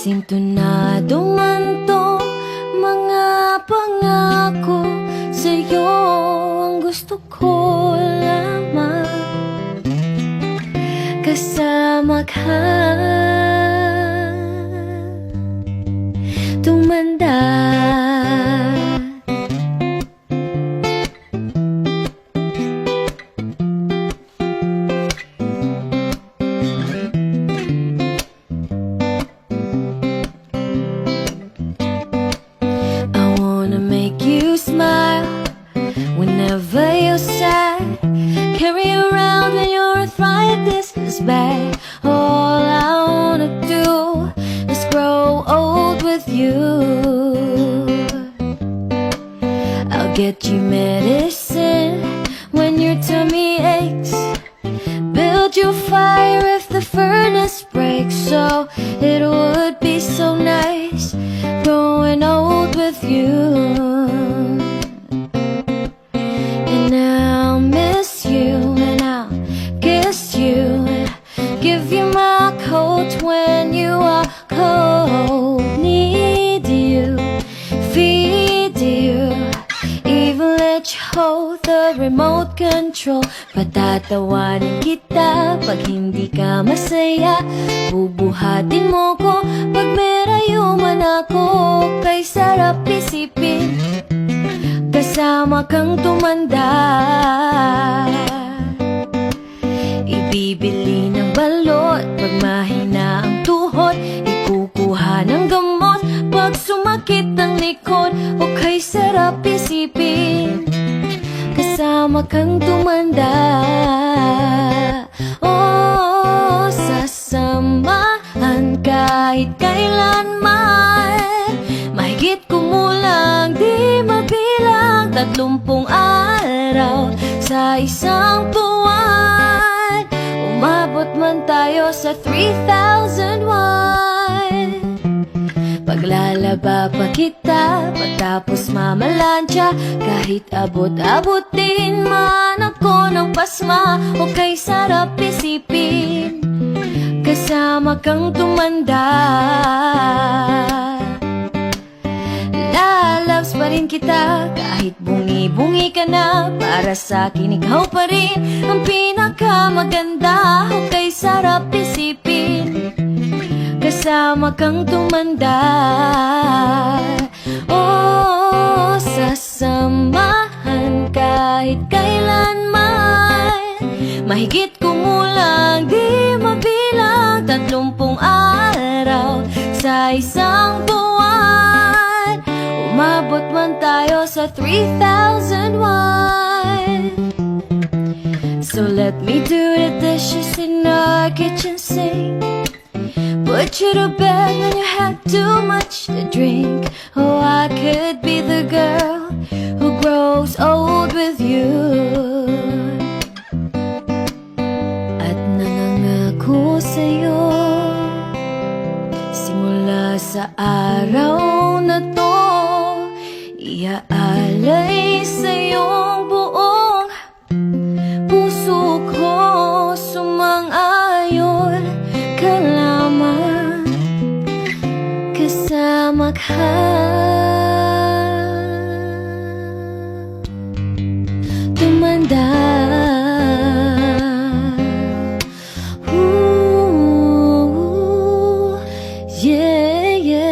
Sintonado man to mga pangako sa'yo, ang gusto ko lamang kasama ka, tumanda. Whenever you're sad, carry around when your arthritis is bad. All I wanna do is grow old with you. I'll get you medicine when your tummy aches, build you fire if the furnace breaks. So it would be so nice growing old with you. Give you my coat when you are cold. Need you, feed you, even let you hold the remote control. Patatawanin kita pag hindi ka masaya, bubuhatin mo ko pag merayo man ako. Kay sarap isipin kasama kang tumanda. Ibibili ng balot pag mahina ang tuhod, ikukuha ng gamot pag sumakit ang likod. O kay sarap isipin kasama kang tumanda. Oh, sasamahan kahit kailanman, mahigit kumulang di mabilang 30 araw sa isang buwan. Umabot man tayo sa 3001, paglalaba pa kita patapos mamalansya, kahit abot-abotin man ako ng pasma. O kay sarap isipin kasama kang tumanda. Lalabs pa rin kita kahit bungi-bungi ka na, para sa akin ikaw pa rin ang pinakamaganda. O kay sarap isipin kasama kang tumanda. Oh, sasamahan kahit kailanman, mahigit kumulang di mabilang 30 araw sa isang buwan. Umabot man tayo sa 3001. So let me do the dishes in our kitchen sink, put you to bed when you have too much to drink. Oh, I could be the girl who grows old with you. At nangangako sa'yo, simula sa araw na to, iaalay sa'yong buong puso ko. Sumang-ayon ka lamang kasama ka, tumanda. Ooh, yeah, yeah.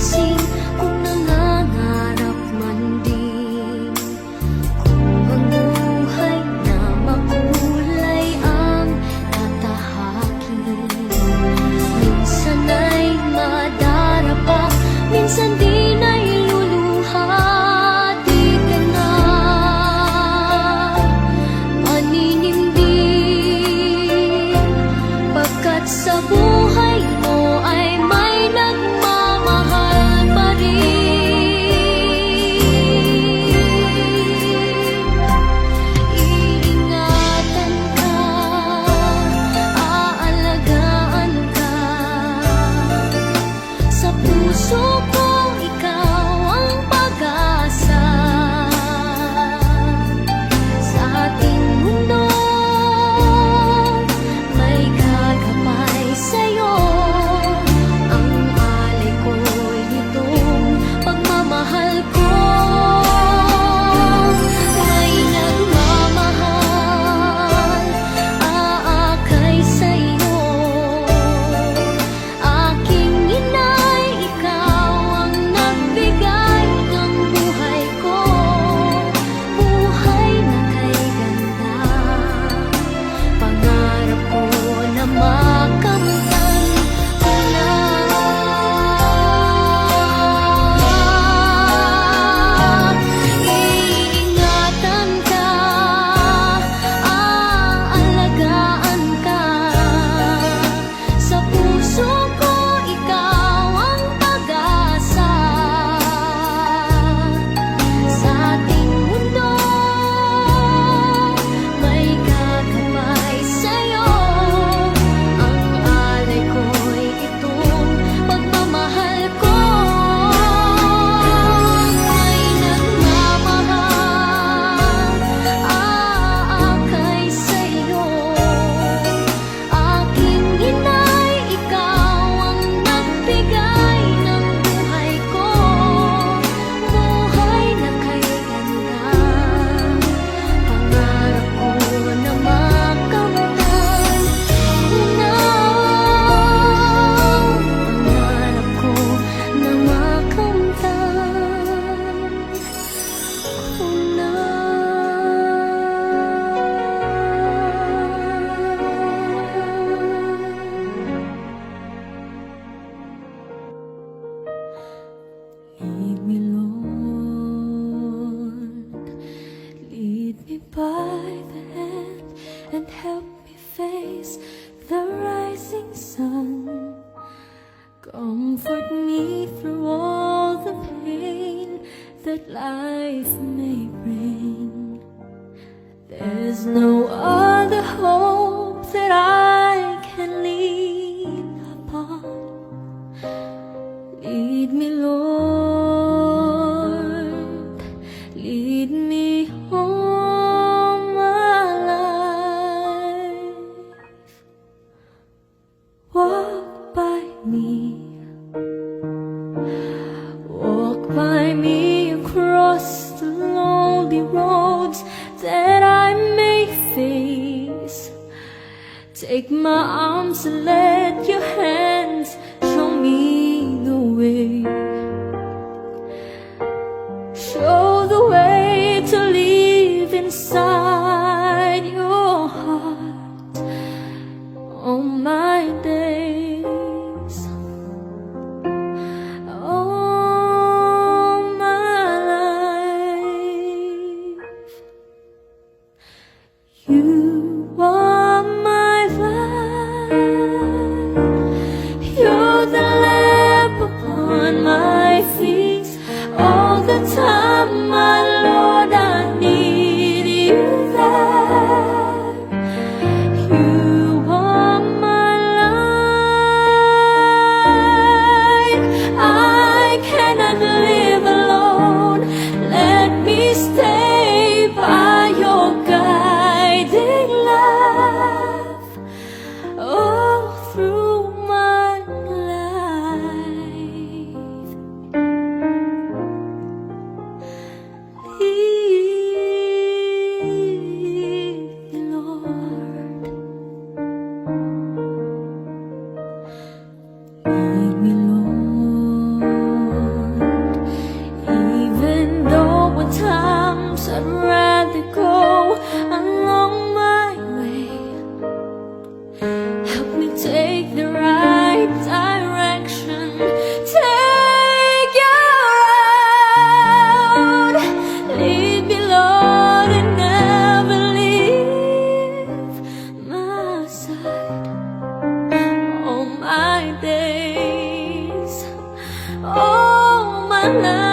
napapansin kung nangangarap man din. Kung ang buhay na makulay ang tatahakin, minsan ay madarapa, minsan din ay luluha. Di ka na maninindig, pagkat sa buhay mo ay may nagmamahal pa rin. Iingatan ka, aalagaan ka. Sa puso ko ikaw ang pag-asa. Sa ating mundo may gagabay sa'yo. Ang alay ko'y itong pagmamahal ko. May nagmamahal, aakay sa'yo. Aking inay, ikaw ang nagbigay ng buhay ko. Buhay na kay ganda, pangarap ko na makamtan ko na. Iingatan ka, aalagaan ka. Sa puso ko ikaw ang pag-asa. Sa ating mundo may gagabay sa'yo. Ang alay ko'y itong pagmamahal ko. May nagmamahal, aakay sa'yo. Aking inay, ikaw ang nagbigay ng buhay ko. Buhay na kay ganda, pangarap ko na makamtan ko na. Pangarap ko na makamtan ko na. Lead me, Lord, lead me by the hand and help me face the rising sun. Comfort me through all the pain that life may bring. There's no other hope that I can lean upon. Lead me, Lord, lead me all my life. Walk by me across the lonely roads that I may face. Take my arms and let your hands show me the way. Show the way to live inside your heart all my days, all my life. You are my life. Oh, my love.